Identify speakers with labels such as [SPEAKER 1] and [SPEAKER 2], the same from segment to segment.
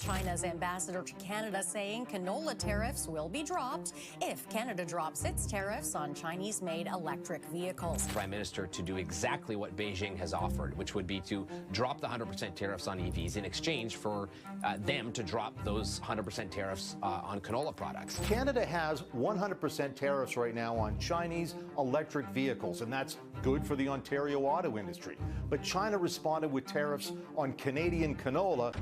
[SPEAKER 1] China's ambassador to Canada saying canola tariffs will be dropped if Canada drops its tariffs on Chinese-made electric vehicles.
[SPEAKER 2] Prime Minister to do exactly what Beijing has offered, which would be to drop the 100% tariffs on EVs in exchange for them to drop those 100% tariffs on canola products.
[SPEAKER 3] Canada has 100% tariffs right now on Chinese electric vehicles, and that's good for the Ontario auto industry. But China responded with tariffs on Canadian canola.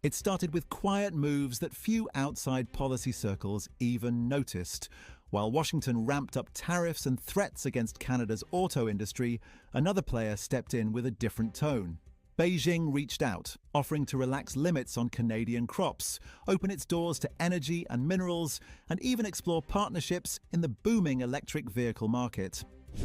[SPEAKER 4] It started with quiet moves that few outside policy circles even noticed. While Washington ramped up tariffs and threats against Canada's auto industry, another player stepped in with a different tone. Beijing reached out, offering to relax limits on Canadian crops, open its doors to energy and minerals, and even explore partnerships in the booming electric vehicle market.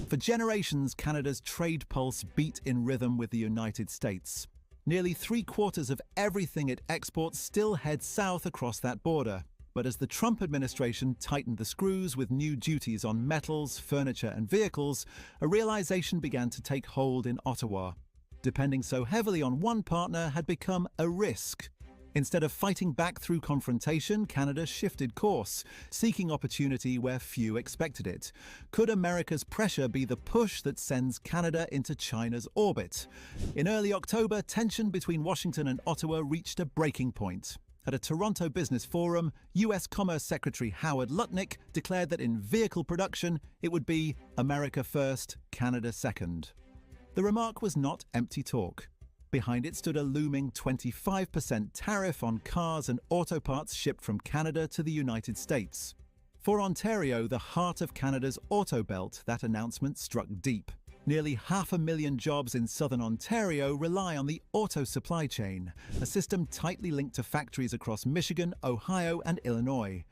[SPEAKER 4] For generations, Canada's trade pulse beat in rhythm with the United States. Nearly 3/4 of everything it exports still heads south across that border. But as the Trump administration tightened the screws with new duties on metals, furniture, and vehicles, a realization began to take hold in Ottawa. Depending so heavily on one partner had become a risk. Instead of fighting back through confrontation, Canada shifted course, seeking opportunity where few expected it. Could America's pressure be the push that sends Canada into China's orbit? In early October, tension between Washington and Ottawa reached a breaking point. At a Toronto Business Forum, U.S. Commerce Secretary Howard Lutnick declared that in vehicle production, it would be America first, Canada second. The remark was not empty talk. Behind it stood a looming 25% tariff on cars and auto parts shipped from Canada to the United States. For Ontario, the heart of Canada's auto belt, that announcement struck deep. Nearly 500,000 jobs in southern Ontario rely on the auto supply chain, a system tightly linked to factories across Michigan, Ohio, and Illinois.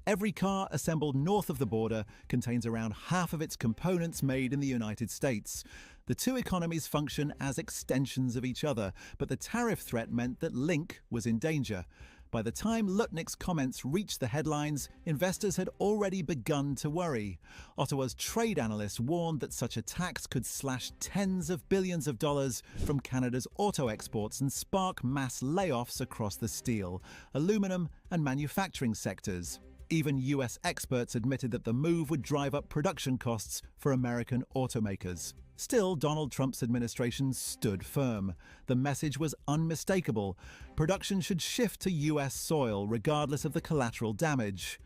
[SPEAKER 4] Every car assembled north of the border contains around half of its components made in the United States. The two economies function as extensions of each other, but the tariff threat meant that Link was in danger. By the time Lutnick's comments reached the headlines, investors had already begun to worry. Ottawa's trade analysts warned that such a tax could slash tens of billions of dollars from Canada's auto exports and spark mass layoffs across the steel, aluminum, and manufacturing sectors. Even US experts admitted that the move would drive up production costs for American automakers. Still, Donald Trump's administration stood firm. The message was unmistakable. Production should shift to US soil, regardless of the collateral damage.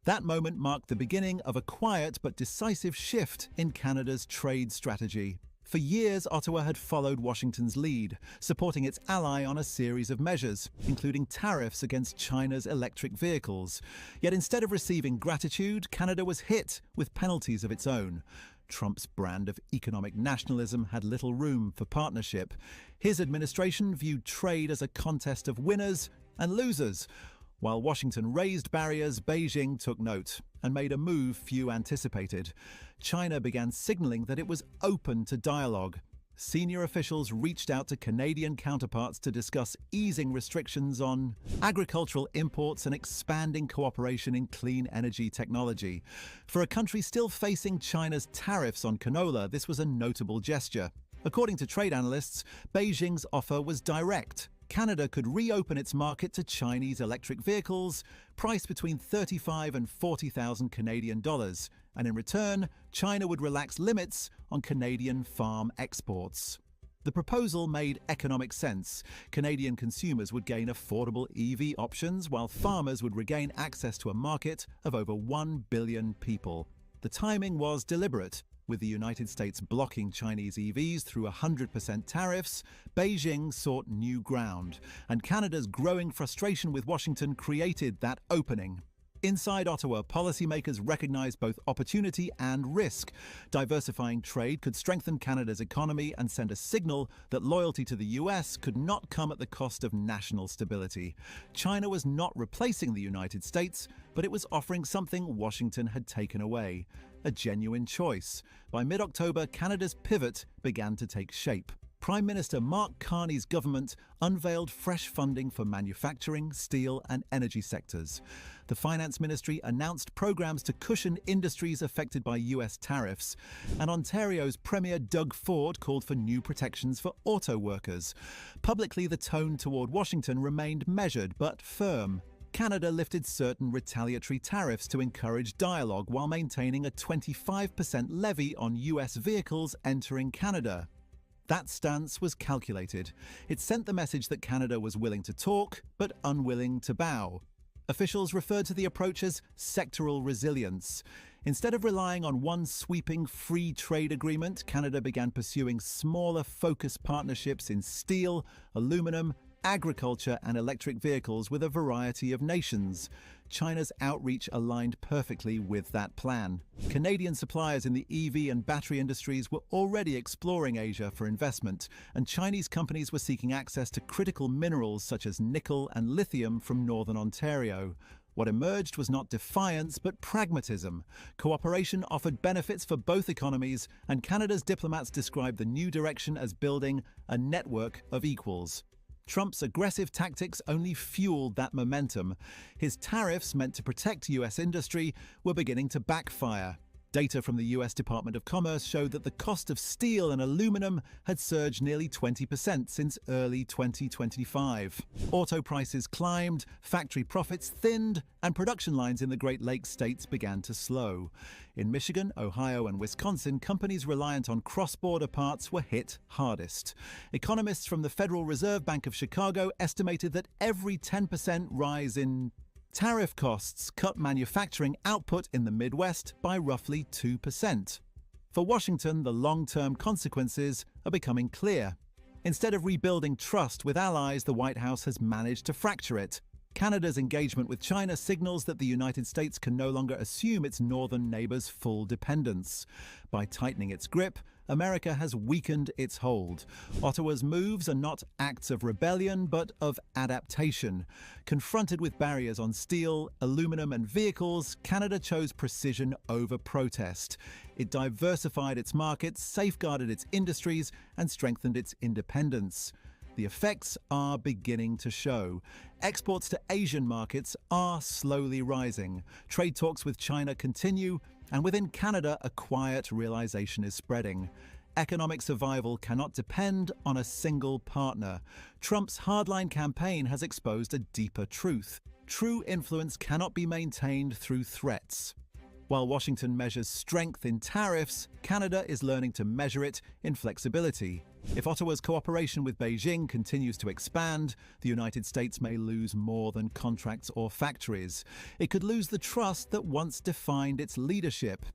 [SPEAKER 4] That moment marked the beginning of a quiet but decisive shift in Canada's trade strategy. For years, Ottawa had followed Washington's lead, supporting its ally on a series of measures, including tariffs against China's electric vehicles. Yet instead of receiving gratitude, Canada was hit with penalties of its own. Trump's brand of economic nationalism had little room for partnership. His administration viewed trade as a contest of winners and losers. While Washington raised barriers, Beijing took note and made a move few anticipated. China began signaling that it was open to dialogue. Senior officials reached out to Canadian counterparts to discuss easing restrictions on agricultural imports and expanding cooperation in clean energy technology. For a country still facing China's tariffs on canola, this was a notable gesture. According to trade analysts, Beijing's offer was direct. Canada could reopen its market to Chinese electric vehicles, priced between $35,000 and $40,000 Canadian dollars, and in return, China would relax limits on Canadian farm exports. The proposal made economic sense. Canadian consumers would gain affordable EV options, while farmers would regain access to a market of over 1 billion people. The timing was deliberate. With the United States blocking Chinese EVs through 100% tariffs, Beijing sought new ground, and Canada's growing frustration with Washington created that opening. Inside Ottawa, policymakers recognized both opportunity and risk. Diversifying trade could strengthen Canada's economy and send a signal that loyalty to the US could not come at the cost of national stability. China was not replacing the United States, but it was offering something Washington had taken away: a genuine choice. By mid-October, Canada's pivot began to take shape. Prime Minister Mark Carney's government unveiled fresh funding for manufacturing, steel and energy sectors. The Finance Ministry announced programs to cushion industries affected by US tariffs, and Ontario's Premier Doug Ford called for new protections for auto workers. Publicly, the tone toward Washington remained measured but firm. Canada lifted certain retaliatory tariffs to encourage dialogue while maintaining a 25% levy on US vehicles entering Canada. That stance was calculated. It sent the message that Canada was willing to talk, but unwilling to bow. Officials referred to the approach as sectoral resilience. Instead of relying on one sweeping free trade agreement, Canada began pursuing smaller focused partnerships in steel, aluminum, agriculture and electric vehicles with a variety of nations. China's outreach aligned perfectly with that plan. Canadian suppliers in the EV and battery industries were already exploring Asia for investment, and Chinese companies were seeking access to critical minerals such as nickel and lithium from northern Ontario. What emerged was not defiance, but pragmatism. Cooperation offered benefits for both economies, and Canada's diplomats described the new direction as building a network of equals. Trump's aggressive tactics only fueled that momentum. His tariffs meant to protect US industry were beginning to backfire. Data from the US Department of Commerce showed that the cost of steel and aluminum had surged nearly 20% since early 2025. Auto prices climbed, factory profits thinned, and production lines in the Great Lakes states began to slow. In Michigan, Ohio, and Wisconsin, companies reliant on cross-border parts were hit hardest. Economists from the Federal Reserve Bank of Chicago estimated that every 10% rise in tariff costs cut manufacturing output in the Midwest by roughly 2%. For Washington, the long-term consequences are becoming clear. Instead of rebuilding trust with allies, the White House has managed to fracture it. Canada's engagement with China signals that the United States can no longer assume its northern neighbor's full dependence. By tightening its grip, America has weakened its hold. Ottawa's moves are not acts of rebellion, but of adaptation. Confronted with barriers on steel, aluminum, and vehicles, Canada chose precision over protest. It diversified its markets, safeguarded its industries, and strengthened its independence. The effects are beginning to show. Exports to Asian markets are slowly rising. Trade talks with China continue, and within Canada, a quiet realization is spreading. Economic survival cannot depend on a single partner. Trump's hardline campaign has exposed a deeper truth. True influence cannot be maintained through threats. While Washington measures strength in tariffs, Canada is learning to measure it in flexibility. If Ottawa's cooperation with Beijing continues to expand, the United States may lose more than contracts or factories. It could lose the trust that once defined its leadership.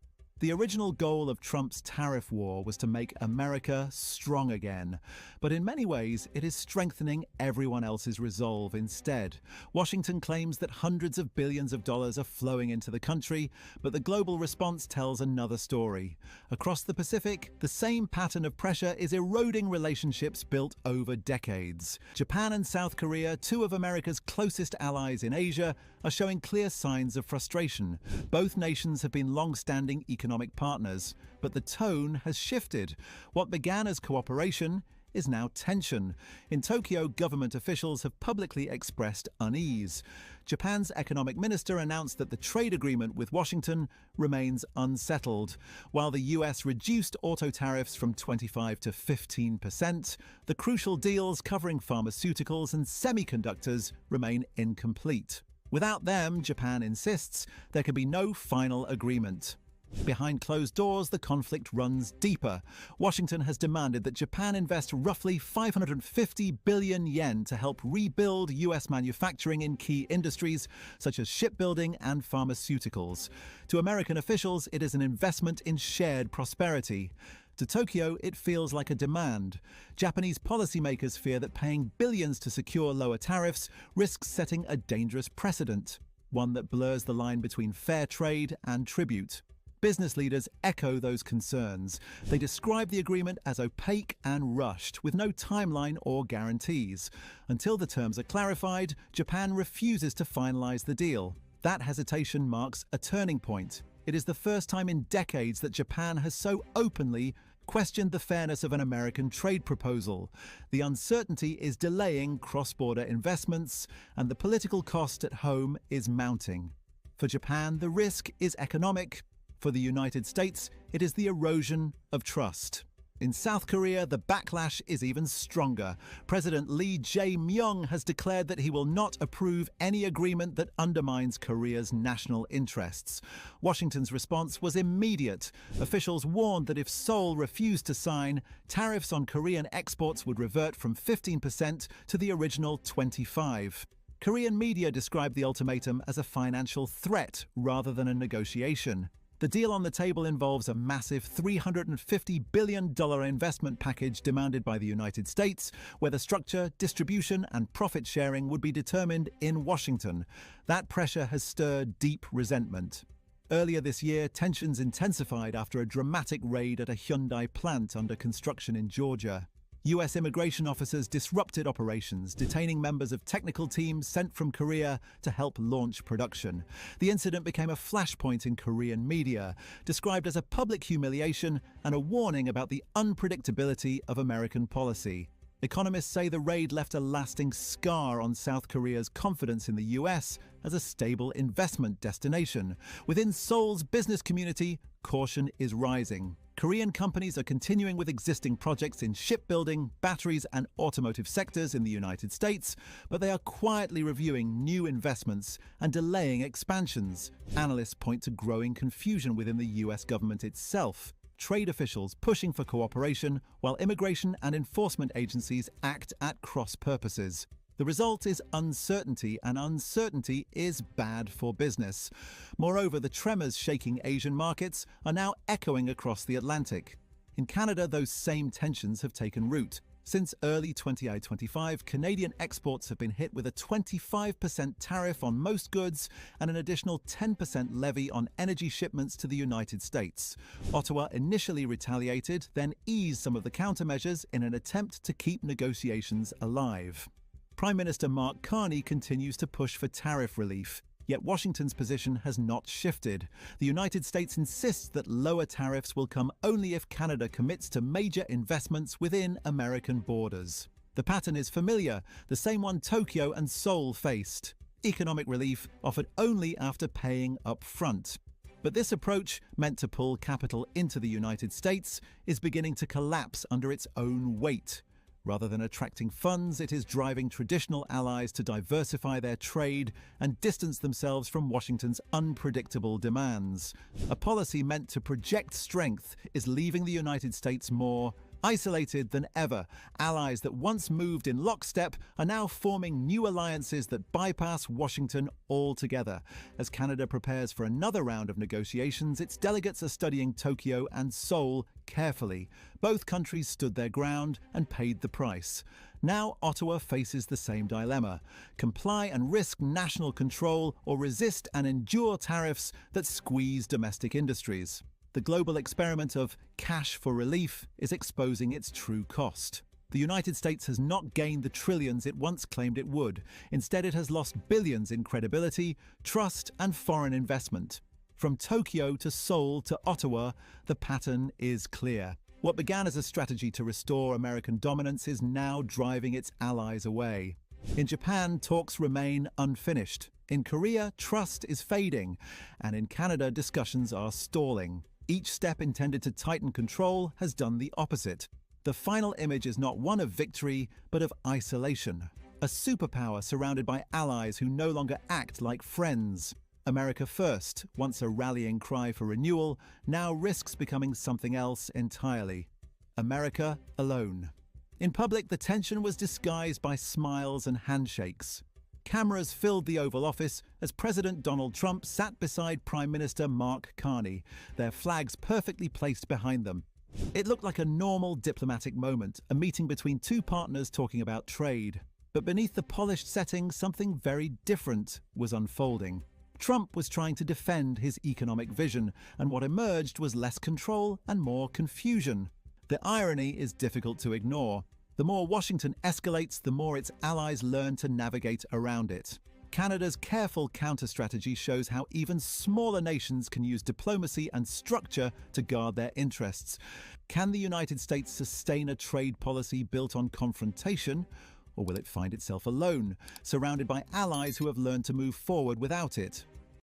[SPEAKER 4] The original goal of Trump's tariff war was to make America strong again. But in many ways, it is strengthening everyone else's resolve instead. Washington claims that hundreds of billions of dollars are flowing into the country, but the global response tells another story. Across the Pacific, the same pattern of pressure is eroding relationships built over decades. Japan and South Korea, two of America's closest allies in Asia, are showing clear signs of frustration. Both nations have been long-standing economic partners, but the tone has shifted. What began as cooperation is now tension. In Tokyo, government officials have publicly expressed unease. Japan's economic minister announced that the trade agreement with Washington remains unsettled. While the US reduced auto tariffs from 25% to 15%, the crucial deals covering pharmaceuticals and semiconductors remain incomplete. Without them, Japan insists, there can be no final agreement. Behind closed doors, the conflict runs deeper. Washington has demanded that Japan invest roughly 550 billion yen to help rebuild US manufacturing in key industries such as shipbuilding and pharmaceuticals. To American officials, it is an investment in shared prosperity. To Tokyo, it feels like a demand. Japanese policymakers fear that paying billions to secure lower tariffs risks setting a dangerous precedent, one that blurs the line between fair trade and tribute. Business leaders echo those concerns. They describe the agreement as opaque and rushed, with no timeline or guarantees. Until the terms are clarified, Japan refuses to finalize the deal. That hesitation marks a turning point. It is the first time in decades that Japan has so openly questioned the fairness of an American trade proposal. The uncertainty is delaying cross-border investments, and the political cost at home is mounting. For Japan, the risk is economic. For the United States, it is the erosion of trust. In South Korea, the backlash is even stronger. President Lee Jae-myung has declared that he will not approve any agreement that undermines Korea's national interests. Washington's response was immediate. Officials warned that if Seoul refused to sign, tariffs on Korean exports would revert from 15% to the original 25%. Korean media described the ultimatum as a financial threat rather than a negotiation. The deal on the table involves a massive $350 billion investment package demanded by the United States, where the structure, distribution, and profit sharing would be determined in Washington. That pressure has stirred deep resentment. Earlier this year, tensions intensified after a dramatic raid at a Hyundai plant under construction in Georgia. U.S. immigration officers disrupted operations, detaining members of technical teams sent from Korea to help launch production. The incident became a flashpoint in Korean media, described as a public humiliation and a warning about the unpredictability of American policy. Economists say the raid left a lasting scar on South Korea's confidence in the U.S. as a stable investment destination. Within Seoul's business community, caution is rising. Korean companies are continuing with existing projects in shipbuilding, batteries, and automotive sectors in the United States, but they are quietly reviewing new investments and delaying expansions. Analysts point to growing confusion within the U.S. government itself. Trade officials pushing for cooperation, while immigration and enforcement agencies act at cross purposes. The result is uncertainty, and uncertainty is bad for business. Moreover, the tremors shaking Asian markets are now echoing across the Atlantic. In Canada, those same tensions have taken root. Since early 2025, Canadian exports have been hit with a 25% tariff on most goods and an additional 10% levy on energy shipments to the United States. Ottawa initially retaliated, then eased some of the countermeasures in an attempt to keep negotiations alive. Prime Minister Mark Carney continues to push for tariff relief. Yet Washington's position has not shifted. The United States insists that lower tariffs will come only if Canada commits to major investments within American borders. The pattern is familiar, the same one Tokyo and Seoul faced. Economic relief offered only after paying up front. But this approach, meant to pull capital into the United States, is beginning to collapse under its own weight. Rather than attracting funds, it is driving traditional allies to diversify their trade and distance themselves from Washington's unpredictable demands. A policy meant to project strength is leaving the United States more isolated than ever. Allies that once moved in lockstep are now forming new alliances that bypass Washington altogether. As Canada prepares for another round of negotiations, its delegates are studying Tokyo and Seoul carefully. Both countries stood their ground and paid the price. Now Ottawa faces the same dilemma: comply and risk national control, or resist and endure tariffs that squeeze domestic industries. The global experiment of cash for relief is exposing its true cost. The United States has not gained the trillions it once claimed it would. Instead, it has lost billions in credibility, trust, and foreign investment. From Tokyo to Seoul to Ottawa, the pattern is clear. What began as a strategy to restore American dominance is now driving its allies away. In Japan, talks remain unfinished. In Korea, trust is fading. And in Canada, discussions are stalling. Each step intended to tighten control has done the opposite. The final image is not one of victory, but of isolation. A superpower surrounded by allies who no longer act like friends. America First, once a rallying cry for renewal, now risks becoming something else entirely. America alone. In public, the tension was disguised by smiles and handshakes. Cameras filled the Oval Office as President Donald Trump sat beside Prime Minister Mark Carney, their flags perfectly placed behind them. It looked like a normal diplomatic moment, a meeting between two partners talking about trade. But beneath the polished setting, something very different was unfolding. Trump was trying to defend his economic vision, and what emerged was less control and more confusion. The irony is difficult to ignore. The more Washington escalates, the more its allies learn to navigate around it. Canada's careful counter-strategy shows how even smaller nations can use diplomacy and structure to guard their interests. Can the United States sustain a trade policy built on confrontation, or will it find itself alone, surrounded by allies who have learned to move forward without it?